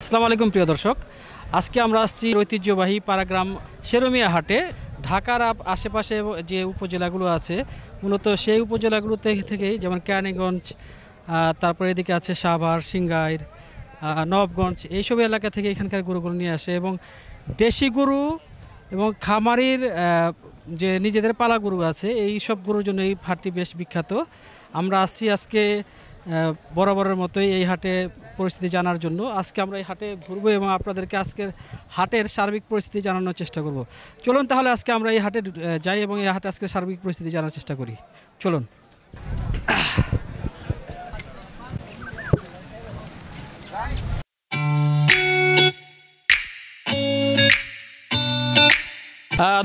আসসালামু আলাইকুম প্রিয় দর্শক, আজকে আমরা আসছি ঐতিহ্যবাহী পাড়াগ্রাম শেরমিয়া হাটে। ঢাকার আশেপাশে যে উপজেলাগুলো আছে মূলত সেই উপজেলাগুলো থেকেই, যেমন কেরানীগঞ্জ, তারপরে এদিকে আছে সাভার, সিংগাইর, নবাবগঞ্জ, এইসব এলাকা থেকে এখানকার গরুগুলো নিয়ে আসে এবং দেশি গরু এবং খামারির যে নিজেদের পালা গরু আছে এই সব গরুর জন্য এই হাটটি বেশ বিখ্যাত। আমরা আসছি আজকে বরাবরের মতোই এই হাটে পরিস্থিতি জানার জন্য। আজকে আমরা এই হাটে ঘুরবো এবং আপনাদেরকে আজকের হাটের সার্বিক পরিস্থিতি জানানোর চেষ্টা করব। চলুন তাহলে আজকে আমরা এই হাটে যাই এবং এই হাটে আজকের সার্বিক পরিস্থিতি জানার চেষ্টা করি। চলুন।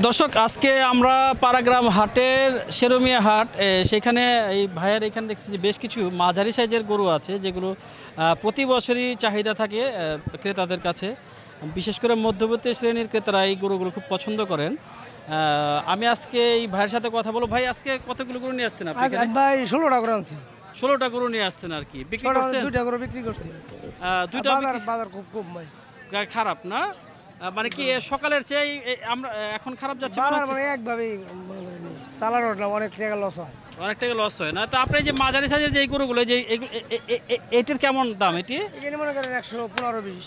দর্শক, আজকে আমরা পাড়াগ্রাম হাটের শেরমিয়া হাট, সেখানে এই ভাইয়ের এখানে দেখছি যে বেশ কিছু মাঝারি সাইজের গরু আছে যেগুলো প্রতি বছরই চাহিদা থাকে ক্রেতাদের কাছে। বিশেষ করে মধ্যবিত্ত শ্রেণীর ক্রেতারা এই গরুগুলো খুব পছন্দ করেন। আমি আজকে এই ভাইয়ের সাথে কথা বলবো। ভাই, আজকে কতগুলো গরু নিয়ে আসছেন আপনি? ভাই 16টা গরু আনছি। 16টা গরু নিয়ে আসছেন আর কি, বিক্রি করছেন? 2টা গরু বিক্রি করছি। বাজার খুব কম ভাই, খারাপ না? মানে কি সকালের চেয়ে আমরা এখন খারাপ যাচ্ছে মানে একভাবেই চালানোর অনেক টাকা লস হয়। অনেক টাকা লস হয় না তো? আপনি যে মাঝারি সাইজের যে গরুগুলো, যে এটার কেমন দাম? এটি এখানে মনে করেন 115-20।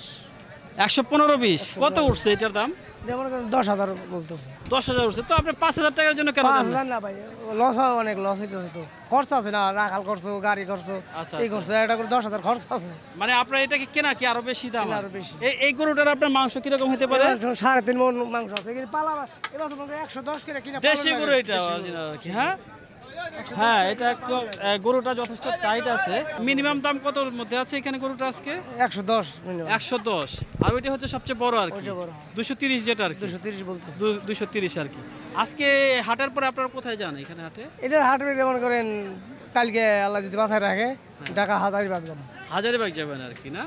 115-20 কত উঠছে এটার দাম? মনে করেন 10,000 বলতেছে। 10,000 উঠছে তো আপনি 5,000 টাকার জন্য কেন? 5,000 না ভাই, লস হয়, অনেক লস হইতেছে তো। খরচ আছে না, রাখাল খরচ, গাড়ি খরচ, এই খরচ, এটা করে 10,000 খরচ আছে। মানে আপনার এটাকে কেনা কি আরো বেশি দাম? আরো বেশি। এই গরুটার আপনার মাংস কিরকম হতে পারে? 3.5 মণ মাংস আছে। এখানে পালা এবার 110 করে কিনা দেশি গরু এটা কি? হ্যাঁ, এটা গরুটা যথেষ্ট টাইট আছে। মিনিমাম দাম কতর মধ্যে আছে এখানে গরুটা আজকে? 110। 110। আর ওইটা হচ্ছে সবচেয়ে বড় আর কি, 230 যেটা আর কি। 230 বলতে 230 আর কি। আজকে হাটের পরে আপনারা কোথায় যান এখানে হাটে? এটার হাট মনে করেন কালকে আল্লাহ যদি বাসায় রাখে ঢাকা হাজারিবাগ যাবেন। হাজারিবাগ যাবেন আর কি না?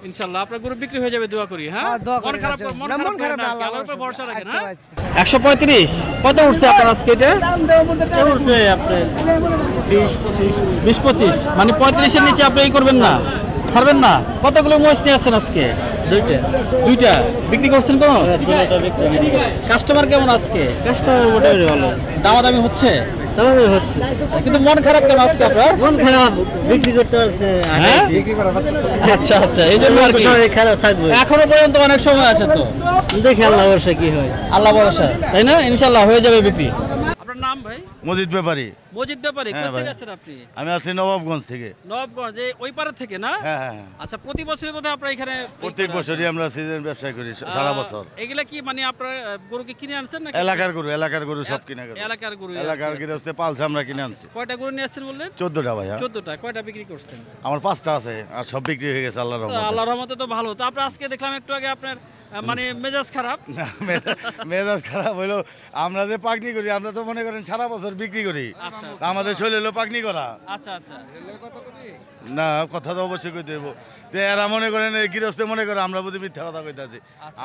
ইনশাআল্লাহ আপনার গরু বিক্রি হয়ে যাবে, দোয়া করি। হ্যাঁ, মন খারাপ না, আল্লাহর উপর ভরসা রাখেন। 135 কত উঠছে আপনার আজকে? এটা উঠছে আপনার 20-25, মানে 35 এর নিচে আপনি এই করবেন না, ছাড়বেন না। কতগুলো মহিষ নিয়ে আসছেন আজকে? দুইটা বিক্রি করছেন? কোন কাস্টমার কেমন আজকে? কাস্টমার মোটামুটি ভালো, দামাদামি হচ্ছে? দামাদামি হচ্ছে, কিন্তু মন খারাপ কেন আজকে আপনার? মন খারাপ, বিক্রি করতে আছে। আচ্ছা আচ্ছা, এই জন্য আর কি খারাপ থাকবে। এখনো পর্যন্ত অনেক সময় আছে তো, দেখি আল্লাহ ভরসা কি হয়। আল্লাহ ভরসা, তাই না? ইনশাআল্লাহ হয়ে যাবে বিক্রি। আপনার নাম ভাই? মজিদ ব্যাপারী। মজিদ ব্যাপারী, কোথা থেকে আসেন আপনি? আমি আসছি নবাবগঞ্জ থেকে। নবাবগঞ্জ, ওই পাড়া থেকে না? হ্যাঁ। আচ্ছা, প্রতি বছরই বোধহয় আপনারা এখানে? প্রত্যেক বছরই আমরা সিজন ব্যবসা করি, সারা বছর। এগুলা কি মানে আপনারা গরুকে কিনে আনছেন নাকি? এলাকার গরু সব কিনে গরু। এলাকার গৃহস্থে পালছে, আমরা কিনে আনছি। কয়টা গরু নিয়ে আসছেন বললেন? 14টা ভাই। 14টা। কয়টা বিক্রি করছেন? আমার 5টা আছে, আর সব বিক্রি হয়ে গেছে আল্লাহর রহমতে। আল্লাহর রহমতে তো ভালো। তো আপনি আজকে দেখলাম একটু আগে আপনার মানে মেজাজ খারাপ। মেজাজ খারাপ হইলো, আমরা যে পাকনি করি, আমরা তো মনে করেন সারা বছর বিক্রি করি, আমাদের শরীর হলো পাকনি করা। আচ্ছা আচ্ছা, না কথা তো অবশ্যই কইতে দেবো। এরা মনে করেন গৃহস্থ মনে করে আমরা বুঝি মিথ্যা কথা কইতেছি।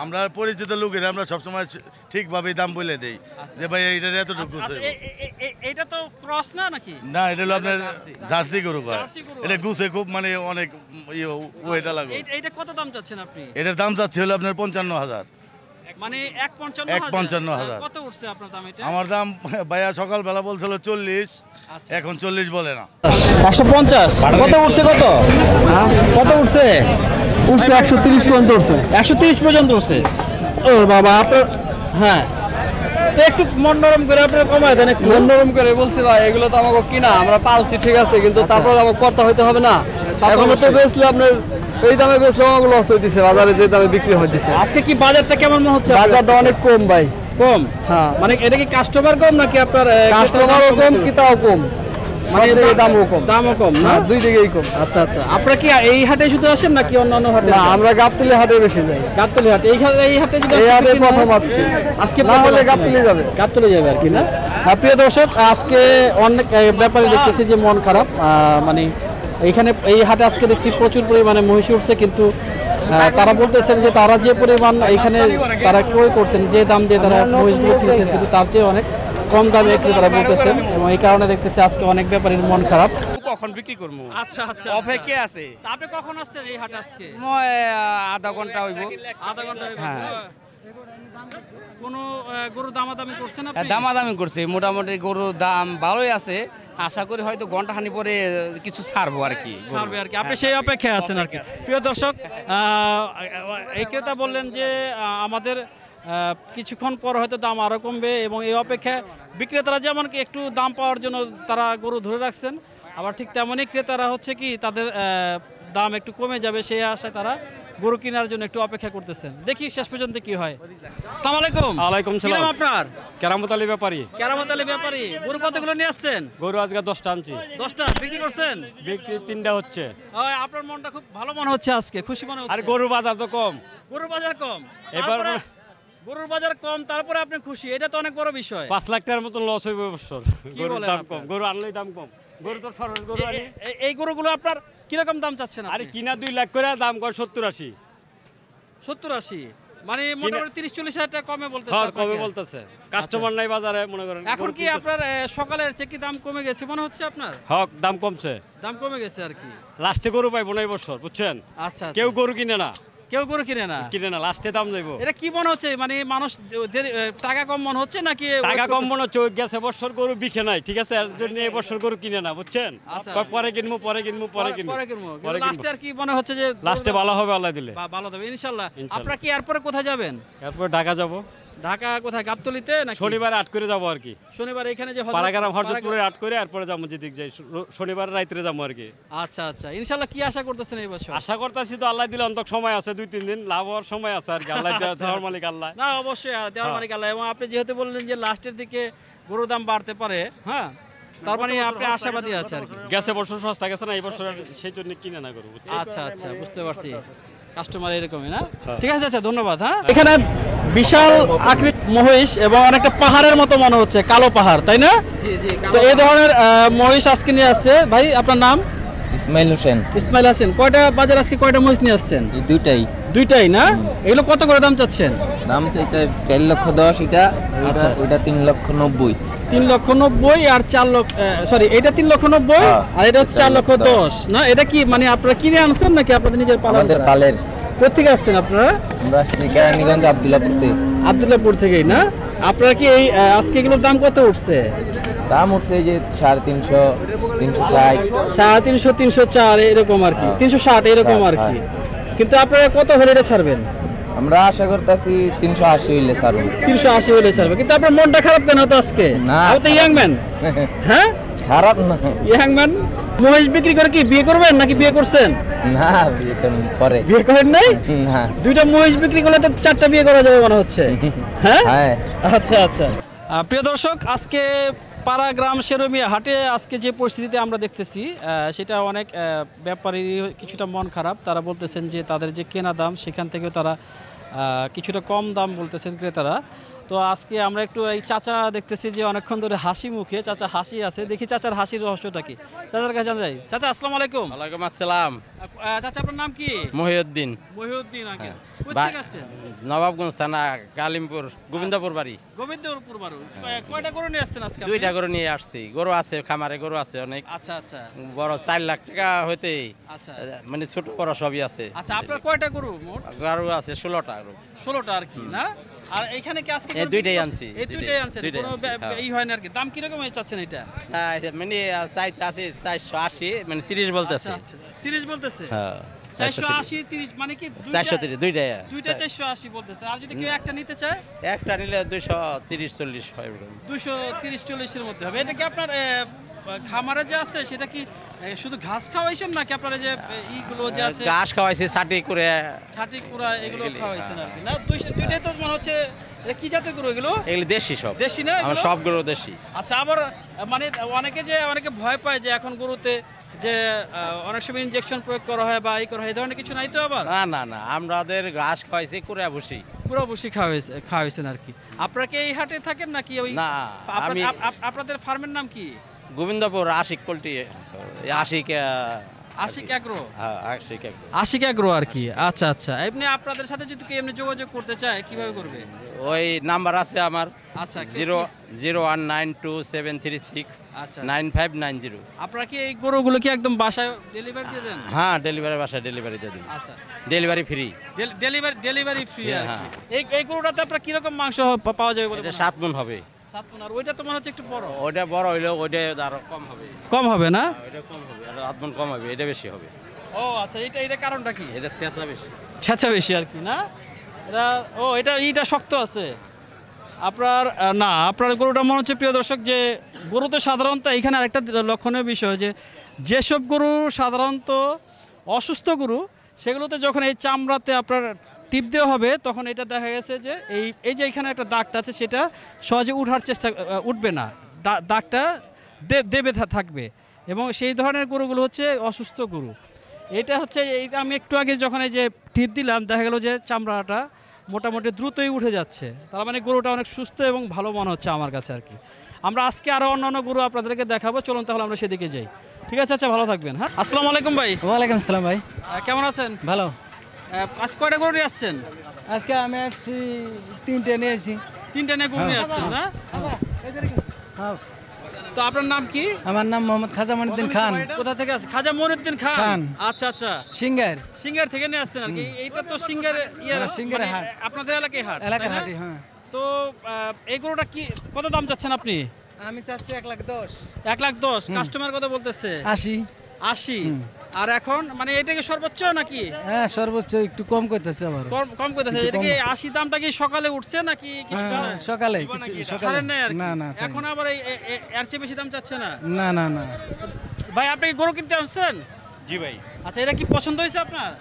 আমরা পরিচিত লোকের, আমরা সবসময় ঠিকভাবে দাম বলে দেই যে ভাই এইটার এতটুকু। এটা তো ক্রস না নাকি? না, এটা হলো আপনার জার্সি গরু। এটা গুছে খুব, মানে অনেক ওয়েটা লাগবে। এইটা কত দাম চাচ্ছেন আপনি? এটার দাম চাচ্ছে হলো আপনার 55,000। মানে 1,55,000। কত উঠছে আপনার দাম এটা? আমার দাম ভাইয়া সকালবেলা বলছিল 40, এখন 40 বলে না। 150 কত উঠছে? কত উঠছে? 130 পর্যন্ত উঠছে। 130 পর্যন্ত উঠছে। ও বাবা, আপনার হ্যাঁ একটু মন নরম করে আপনারা কমায় দেন। একটু মন নরম করে বলছি ভাই, এগুলো তো আমাকে কিনা, আমরা পালছি ঠিক আছে, কিন্তু তারপর আমাকে করতে হইতে হবে না। এখন তো বেচলে আপনার এই দামে বেচলে আমাকে লস হইতেছে, বাজারে যে দামে বিক্রি হইতেছে। আজকে কি বাজারটা কেমন মনে হচ্ছে? বাজারটা অনেক কম ভাই। কম? হ্যাঁ। মানে এটা কি কাস্টমার কম নাকি আপনার? কাস্টমারও কম, কিতাও কম, মানে দামও কম না? দুই দিকেই কম। আচ্ছা আচ্ছা, আপনারা কি এই হাটে শুধু আসেন নাকি অন্যান্য হাটে? না, আমরা গাবতলী হাটে বেশি যাই। গাবতলী হাটে, এই হাটে যদি এই হাটে প্রথম আছি, আজকে না হলে গাবতলী যাবে আর কি না? প্রিয় দর্শক, আজকে অনেক ব্যাপারে দেখতেছি যে মন খারাপ। মানে এইখানে এই হাটে আজকে দেখছি প্রচুর পরিমাণে মহিষ উঠছে, কিন্তু তারা বলতেছেন যে তারা যে পরিমাণ এইখানে তারা ক্রয় করছেন, যে দাম দিয়ে তারা মহিষগুলো কিনেছেন, কিন্তু তার চেয়ে অনেক কম দামে তারা বলতেছেন, এবং এই কারণে দেখতেছি আজকে অনেক ব্যাপারীর মন খারাপ। কখন বিক্রি করবো আচ্ছা আচ্ছা অপেক্ষা আছে তা আপনি কখন আসছেন এই হাট আজকে? মই আধা ঘন্টা হইব আধা ঘন্টা হয়ে গেল। হ্যাঁ। কোনো গরু দামাদামি করছেন আপনি? দামাদামি করছে মোটামুটি গরুর দাম ভালোই আছে আশা করি হয়তো ঘন্টা খানি পরে কিছু ছাড়বো আর কি ছাড়বে আর কি, আপনি সেই অপেক্ষায় আছেন আর কি। প্রিয় দর্শক, এই ক্রেতা বললেন যে আমাদের কিছুক্ষণ পর হয়তো দাম আরও কমবে এবং এই অপেক্ষায় বিক্রেতারা যেমন কি একটু দাম পাওয়ার জন্য তারা গরু ধরে রাখছেন, আবার ঠিক তেমনই ক্রেতারা হচ্ছে কি তাদের দাম একটু কমে যাবে সেই আশায় তারা গরু কেনার জন্য একটু অপেক্ষা করতেছেন। দেখি শেষ পর্যন্ত কি হয়। আসসালামু আলাইকুম। ওয়ালাইকুম কি নাম সালাম। আপনার? কেরামত আলী ব্যাপারী। কেরামত আলী ব্যাপারী। গরু কতগুলো নিয়ে আসছেন? গরু আজকে 10টা আনছি, 10টা বিক্রি করছেন? বিক্রি 3টা হচ্ছে। আপনার মনটা খুব ভালো মনে হচ্ছে আজকে, খুশি মনে আর হচ্ছে। গরুর বাজার তো কম। গরুর বাজার কম, এবার তারপরে গরুর বাজার কম, তারপরে আপনি খুশি, এটা তো অনেক বড় বিষয়। 5 লাখ টাকার মতন লস হইব বছর। গরুর বলেন দাম আপনারা? কম, গরু আনলেই দাম কম। গরু তো সরল গরু আনি। এই গরুগুলো আপনার কিরকম দাম চাচ্ছেন আরে আপনি? কিনা 2 লাখ করে, দাম কর 70-80। 70-80, মানে মোটামুটি 30-40 হাজার টাকা কমে বলতেছে হ্যাঁ, আপনাকে। কমে বলতেছে। কাস্টমার নাই বাজারে, মনে করেন। এখন গরু কি কিনতেছে। আপনার সকালের চেয়ে কি দাম কমে গেছে মনে হচ্ছে আপনার? হক দাম কমছে। দাম কমে গেছে আর কি। লাস্টে গরু পাইবো না এই বছর, বুঝছেন? আচ্ছা, কেউ গরু কিনে না, কেউ গরু কিনে না। লাস্টে দাম যাইবো। এটা কি মনে হচ্ছে, মানে মানুষ টাকা কম মনে হচ্ছে নাকি টাকা কম মনে হচ্ছে, ওই গেছে বছর গরু বিকে নাই, ঠিক আছে? এর জন্য এই বছর গরু কিনে না, বুঝছেন? আচ্ছা। পরে কিনবো, পরে কিনবো, পরে কিনবো, পরে কিনবো? পরে লাস্টে কিনবো। আর কি মনে হচ্ছে যে লাস্টে ভালো হবে আল্লাহ দিলে। ভালো হবে ইনশাআল্লাহ। ইনশাআল্লাহ। আপনারা কি এরপরে কোথায় যাবেন? এরপর ঢাকা যাব, ঢাকা কোথায়, গাবতলীতে নাকি? শনিবার 8 করে যাবো আর কি। শনিবার এখানে যে পাড়াগ্রাম হরজতপুরে 8 করে, এরপরে যাবো যেদিক যাই, শনিবার রাত্রে যাবো আর কি। আচ্ছা আচ্ছা, ইনশাআল্লাহ কি আশা করতেছেন এই বছর? আশা করতেছি তো আল্লাহ দিলে অন্তত সময় আছে 2-3 দিন, লাভ হওয়ার সময় আছে আর কি। আল্লাহ দেওয়ার মালিক আল্লাহ। না অবশ্যই দেওয়ার মালিক আল্লাহ। এবং আপনি যেহেতু বললেন যে লাস্টের দিকে গরুর দাম বাড়তে পারে, হ্যাঁ, তার মানে আপনি আশাবাদী আছে আর কি। গেছে বছর সস্তা গেছে না, এই বছর আর সেই জন্য কিনে না করবো। আচ্ছা আচ্ছা, বুঝতে পারছি, কাস্টমার এরকমই না। ঠিক আছে, আচ্ছা ধন্যবাদ। হ্যাঁ, এখানে বিশাল আকৃতির মহিষ এবং অনেকটা পাহাড়ের মতো মনে হচ্ছে, কালো পাহাড়, তাই না? তো এই ধরনের মহিষ আজকে নিয়ে আসছে। ভাই আপনার নাম? ইসমাইল হোসেন। ইসমাইল হাসান। কয়টা বাজার আজকে, কয়টা মহিষ নিয়ে আসছেন? এই দুইটাই। দুইটাই না? এগুলো কত করে দাম চাচ্ছেন? দাম চাইছে 4,10,000 এটা, আচ্ছা। ওইটা 3,90,000। 3,90,000 আর 4 লক্ষ, সরি, এটা 3,90,000 হ্যাঁ, আর এটা হচ্ছে 4,10,000 না? এটা কি মানে আপনারা কিনে আনছেন নাকি আপনাদের নিজের পালন? আমাদের পালের। কোথেকে আসছেন আপনারা? আমরা আসলে কেরানীগঞ্জ আব্দুল্লাহপুর থেকে। আব্দুল্লাহপুর থেকেই না? আপনারা কি এই আজকে এগুলোর দাম কত উঠছে? দাম উঠছে এই যে 350, 360। 350, 304 এরকম আর কি, 360 এরকম আর কি। কিন্তু আপনারা কত হলে এটা ছাড়বেন? আমরা আশা করতেছি 380 হইলে ছাড়ব। 380 হলে ছাড়বে। কিন্তু আপনার মনটা খারাপ কেন তো আজকে? না, আপনি তো ইয়াং ম্যান। হ্যাঁ, খারাপ না। Young man. মহিষ বিক্রি করে কি বিয়ে করবেন নাকি বিয়ে করছেন? না, বিয়ে তো পরে। বিয়ে করেন নাই? না। দুইটা মহিষ বিক্রি করলে তো 4টা বিয়ে করা যাবে মনে হচ্ছে। হ্যাঁ, হ্যাঁ। আচ্ছা আচ্ছা। প্রিয় দর্শক, আজকে পাড়াগ্রাম শেরমিয়া হাটে আজকে যে পরিস্থিতিতে আমরা দেখতেছি, সেটা অনেক ব্যাপারী কিছুটা মন খারাপ। তারা বলতেছেন যে তাদের যে কেনা দাম সেখান থেকেও তারা কিছুটা কম দাম বলতেছেন ক্রেতারা। তো আজকে আমরা একটু এই চাচা দেখতেছি যে অনেকক্ষণ ধরে হাসি মুখে, চাচা হাসি আছে, দেখি চাচার হাসির রহস্যটা কি। চাচার কাছে যাই। চাচা আসসালামু আলাইকুম। ওয়ালাইকুম আসসালাম। চাচা আপনার নাম কি? মহিউদ্দিন। মহিউদ্দিন আগে। কোথা থেকে আসছেন? নবাবগঞ্জ থানা, কালিমপুর, গোবিন্দপুর বাড়ি। গোবিন্দপুর বাড়ি। কয়টা গরু নিয়ে আসছেন আজকে? দুইটা গরু নিয়ে আসছি। গরু আছে, খামারে গরু আছে অনেক। আচ্ছা আচ্ছা বড় 4 লাখ টাকা হইতে, আচ্ছা মানে ছোট বড় সবই আছে। আচ্ছা। আপনার কয়টা গরু মোট? গরু আছে 16টা গরু। 16টা আর কি না? আর এইখানে কি আজকে এই দুইটাই আনছি। এই দুইটাই আনছেন? দুইটাই কোনো আনছি, হ্যাঁ। এই হয় না আর কি। দাম কি রকম চাচ্ছেন এটা? মানে চাইতে আছে 480, মানে 30 বলতেছে। আচ্ছা, 30 বলতেছে? হ্যাঁ, 480 30 মানে কি? 430 দুইটাই। দুইটা 480 বলতেছে। আর যদি কেউ একটা নিতে চায়? একটা নিলে 230-40 হয় এরকম। 230-40 এর মধ্যে হবে। এটা কি আপনার খামারে যে আছে সেটা কি শুধু ঘাস খাওয়াইছেন নাকি আপনারা যে এইগুলো যে আছে ঘাস খাওয়াইছে, ছাটি করে, ছাটি কুড়া এগুলো এগুলি, খাওয়াইছেন আর হ্যাঁ। কি না? দুইটাই তো মনে হচ্ছে। এটা কি জাতের গরু এগুলো? এগুলি দেশি সব। দেশি না আমার এগুলো? সবগুলো দেশি। আচ্ছা। আবার মানে অনেকে ভয় পায় যে এখন গরুতে যে অনেক সময় ইনজেকশন প্রয়োগ করা হয় বা এই করা হয়, এই ধরনের কিছু নাই তো? আবার না না না, আমাদের ঘাস খাওয়াইছি কুড়া ভুসি। পুরো বসি খাওয়াইছেন আর কি। আপনারা কি এই হাটে থাকেন নাকি ওই? না, আপনাদের ফার্মের নাম কি? Gobindapur Ashik poultry, Ashik Ashik agro. হ্যাঁ আশিক অ্যাগ্রো। আশিক অ্যাগ্রো আর কি। আচ্ছা আচ্ছা, এমনি আপনাদের সাথে যদি কেউ এমনি যোগাযোগ করতে চায় কিভাবে করবে? ওই নাম্বার আছে আমার আচ্ছা 00192769590। আপনারা কি এই গরুগুলো কি একদম বাসায় ডেলিভারি দিয়ে দেন? হ্যাঁ ডেলিভারি বাসায় ডেলিভারি দিয়ে দিন। আচ্ছা, ডেলিভারি ফ্রি। Delivery free. হ্যাঁ। এই গরুটাতে আপনার কিরকম মাংস পাওয়া যাবে বলে? এটা 7 মণ হবে। 7 মণ। আর ওইটা তো মনে হচ্ছে একটু বড়। ওইটা বড় হইলেও ওইটা আরো কম হবে। কম হবে না? ওইটা কম হবে, আর 8 মণ কম হবে, এটা বেশি হবে। ও আচ্ছা, এটা কারণটা কি? এটা চেঁচা বেশি। ছেঁচা বেশি আর কি না? এটা শক্ত আছে আপনার না? আপনার গরুটা মনে হচ্ছে প্রিয় দর্শক যে গরুতে সাধারণত এখানে আরেকটা লক্ষণীয় বিষয় যে যেসব গরু সাধারণত অসুস্থ গরু সেগুলোতে যখন এই চামড়াতে আপনার টিপ দেওয়া হবে তখন এটা দেখা গেছে যে এই যে এখানে একটা দাগটা আছে সেটা সহজে উঠবে না, দাগটা দেবে থাকবে। এবং সেই ধরনের গরুগুলো হচ্ছে অসুস্থ গরু। এটা হচ্ছে এইটা আমি একটু আগে যখন এই যে টিপ দিলাম দেখা গেল যে চামড়াটা মোটামুটি দ্রুতই উঠে যাচ্ছে, তার মানে গরুটা অনেক সুস্থ এবং ভালো মনে হচ্ছে আমার কাছে আর কি। আমরা আজকে আরও অন্যান্য গরু আপনাদেরকে দেখাবো, চলুন তাহলে আমরা সেদিকে যাই। ঠিক আছে, আচ্ছা ভালো থাকবেন। হ্যাঁ, আসসালামু আলাইকুম ভাই। ওয়ালাইকুম সালাম ভাই। কেমন আছেন? ভালো। আজ কয়টা গরু নিয়ে আসছেন? আজকে আমি আছি 3টে নিয়ে আসছি। 3টে নিয়ে গরু নিয়ে আসছেন না? তো আপনার নাম কি? আমার নাম মোহাম্মদ খাজা মনিউদ্দিন খান। কোথা থেকে আসছেন? খাজা মনিউদ্দিন খান। আচ্ছা আচ্ছা, সিঙ্গার থেকে নিয়ে আসছেন আর কি। এইটা তো সিঙ্গার সিঙ্গারে হাট, আপনাদের এলাকায় হাট, এলাকার হাটই। হ্যাঁ। তো এই গরুটা কি কত দাম চাচ্ছেন আপনি? আমি চাচ্ছি 1,10,000। 1,10,000। কাস্টমার কত বলতেছে? 80। আর এখন মানে এটা কি সর্বোচ্চ নাকি? হ্যাঁ সর্বোচ্চ, একটু কম করতেছে আবার। কম করতেছে। এটা কি 80 দামটা কি সকালে উঠছে নাকি কিছু সকালে? ছাড়েন নাই আর কি। না। এখন আবার এর চেয়ে বেশি দাম চাচ্ছে না? না। ভাই আপনি কি গরু কিনতে আসছেন? জি ভাই। আচ্ছা, এটা কি পছন্দ হয়েছে আপনার?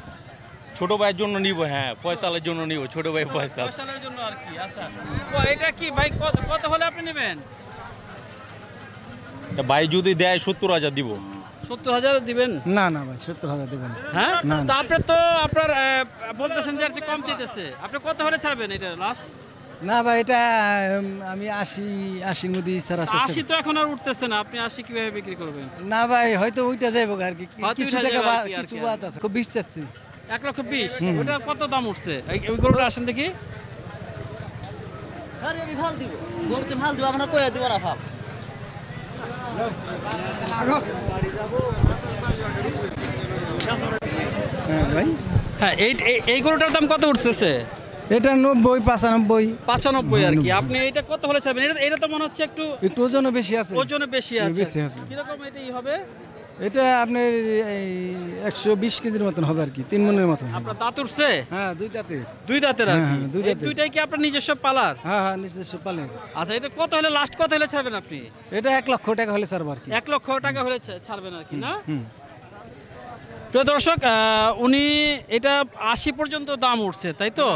ছোট ভাইয়ের জন্য নিব। হ্যাঁ, ফয়সালের জন্য নিব, ছোট ভাই ফয়সাল। ফয়সালের জন্য আর কি। আচ্ছা, এটা কি ভাই কত হলে আপনি নেবেন? ভাই যদি দেয় 70,000 দিব। 70,000 দিবেন? না ভাই, 70,000 দিবেন। হ্যাঁ, তো আপনি তো আপনার বলতেছেন যে আর চেয়ে কম চাইতেছে, আপনি কত হলে ছাড়বেন এটা লাস্ট? না ভাই, এটা আমি 80 মধ্যে ছাড়া চেষ্টা 80 তো এখন আর উঠতেছে না, আপনি 80 কিভাবে বিক্রি করবেন? না ভাই, হয়তো ওইটা যাইব আর কি, কিছু টাকা কিছু আর বাদ আছে। খুব 20 চাচ্ছি। 1,20,000। ওটা কত দাম উঠছে? এই গরুটা আসেন দেখি। আরে আমি ভাল দিব, গরুতে ভাল দিব, আমরা কইয়া দিব না ভাব। হ্যাঁ ভাই। হ্যাঁ, এই গরুটার দাম কত উঠতেছে? এটা 90, 95 আর কি। আপনি এটা কত হলে ছাড়বেন? এটা তো মনে হচ্ছে একটু ওজনও বেশি আছে। বেশি আছে। কিরকম এটাই হবে? এটা আপনার 120 কেজির মতন হবে আর কি, 3 মণের মতন। আপনার দাঁত উঠছে? হ্যাঁ, 2 দাঁতের। আর কি। হ্যাঁ, 2 দাঁতের। দুইটাই কি আপনার নিজস্ব পালার? হ্যাঁ, নিজস্ব পালের। আচ্ছা, এটা কত হলে লাস্ট কত হলে ছাড়বেন আপনি? এটা 1 লক্ষ টাকা হলে ছাড়বো আর কি। 1 লক্ষ টাকা হলে ছাড়বেন আর কি না? প্রিয় দর্শক, উনি এটা 80 পর্যন্ত দাম উঠছে, তাই তো?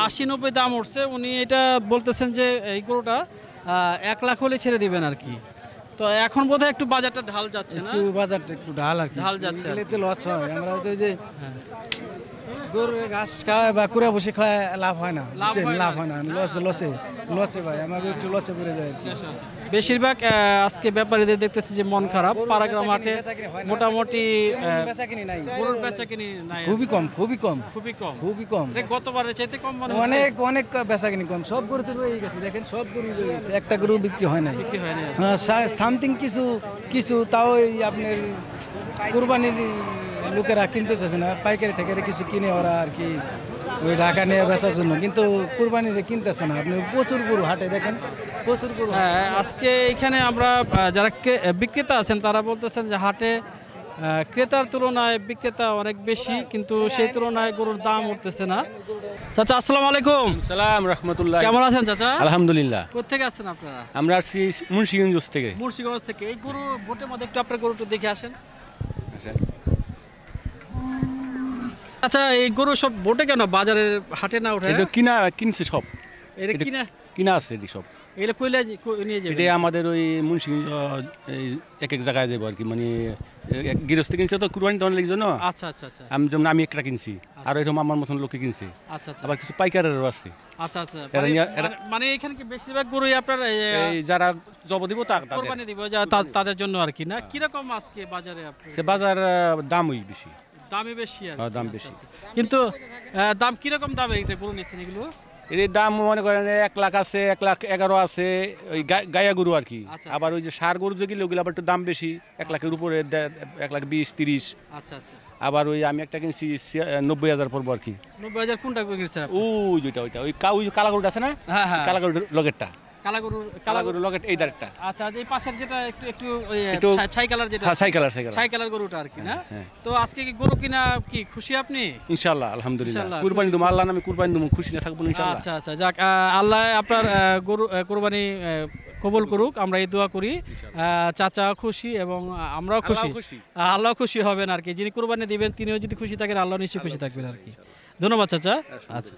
80-90 দাম উঠছে। উনি এটা বলতেছেন যে এই গরুটা 1 লাখ হলে ছেড়ে দিবেন আর কি। তো এখন বোধহয় একটু বাজারটা ঢাল যাচ্ছে না? বাজারটা একটু ঢাল আর কি, ঢাল যাচ্ছে। লস হয়। আমরা তো যে গরুর ঘাস খাওয়ায় বা কুড়া বসে খাওয়ায় লাভ হয় না, লাভ হয় না, লসে ভাই, আমাকে একটু লসে পড়ে যায় আর কি। বেশিরভাগ আজকে ব্যাপারীদের দেখতেছি যে মন খারাপ। পারাগ্রাম হাটে মোটামুটি গরুর বেচাকিনি নাই, খুবই কম। গতবারের চাইতে কম মনে হচ্ছে? অনেক বেচাকিনি কম। সব গরু তো রয়ে গেছে, দেখেন সব গরু রয়ে গেছে, একটা গরু বিক্রি হয় নাই। হ্যাঁ, সামথিং কিছু তাও আপনার কুরবানির লোকেরা কিনতে চাচ্ছে না, পাইকারি ঠেকারে কিছু কিনে ওরা আর কি ওই ঢাকা নিয়ে বেচার জন্য, কিন্তু কুরবানিরে কিনতেছে না। আপনি প্রচুর গরু হাটে দেখেন, প্রচুর গরু। হ্যাঁ, আজকে এখানে আমরা যারা বিক্রেতা আছেন তারা বলতেছেন যে হাটে ক্রেতার তুলনায় বিক্রেতা অনেক বেশি, কিন্তু সেই তুলনায় গরুর দাম উঠতেছে না। চাচা আসসালামু আলাইকুম। সালাম রাহমাতুল্লাহ। কেমন আছেন চাচা? আলহামদুলিল্লাহ। কোথা থেকে আসছেন আপনারা? আমরা আসছি মুন্সিগঞ্জ থেকে। মুন্সিগঞ্জ থেকে। এই গরু বোটের মধ্যে একটু আপনার গরুটা দেখে আসেন। আচ্ছা, এই গরু সব বোটে কেন, বাজারের হাটে না ওঠে? এটা কিনছে সব। এটা কিনা কিনা আছে এটি সব। এগুলো কইলে নিয়ে যাবে? এটা আমাদের ওই মুন্সি এক এক জায়গায় যাবো আর কি, মানে গৃহস্থ কিনছে তো কুরবানি দেওয়ার জন্য। আচ্ছা আচ্ছা আচ্ছা যেমন আমি একটা কিনছি, আর এরকম আমার মতন লোকে কিনছে, আচ্ছা আচ্ছা আবার কিছু পাইকারেরও আছে। আচ্ছা আচ্ছা এরা- মানে এখানে কি বেশিরভাগ গরুই আপনার এই যারা জব দিব কোরবানি দিব তাদের জন্য আর কি না? কিরকম আজকে বাজারে আপনার সে বাজার দামই বেশি, দামই বেশি আর কি? দাম আচ্ছা, বেশি। আচ্ছা। কিন্তু দাম কিরকম দামে এটা গরু নিচ্ছেন এগুলো? এর দাম মনে করেন 1 লাখ আছে, 1,11,000 আছে, ওই গায়া গরু আর কি। আচ্ছা, আবার ওই যে সার গরু যেগুলো ওগুলো আবার একটু দাম বেশি, 1 লাখের উপরে 1,20,30। আচ্ছা আচ্ছা আবার ওই আমি একটা কিনছি 90,000 পড়বো আর কি। 90,000 কোনটা করে কিনছেন আপনি? ওই যেটা ওইটা ওই কালা গরুটা আছে না, হ্যাঁ হ্যাঁ কালা গরুর লগেরটা, কালা গরু লগের এই দাঁড়টা। আচ্ছা এই পাশের যেটা একটু একটু ওই একটু ছাই কালার যেটা, হ্যাঁ, ছাই কালার ছাই কালার গরুটা আর কি না? হ্যাঁ। তো আজকে কি গরু কিনা কি খুশি আপনি? ইনশাআল্লাহ আলহামদুলিল্লাহ, ইনশাআল্লাহ, কুরবানি দেবো, আল্লাহ নামে কুরবানি দেবো, খুশি না থাকবো না ইনশাআল্লাহ। আচ্ছা আচ্ছা যাক, আল্লাহ আপনার গরু কুরবানি কবুল করুক, আমরা এই দোয়া করি। চাচা খুশি এবং আমরাও খুশি, আল্লাহ খুশি হবেন আর কি। যিনি কুরবানি দিবেন তিনিও যদি খুশি থাকেন, আল্লাহ নিশ্চয়ই খুশি থাকবেন আর কি। ধন্যবাদ চাচা। আচ্ছা।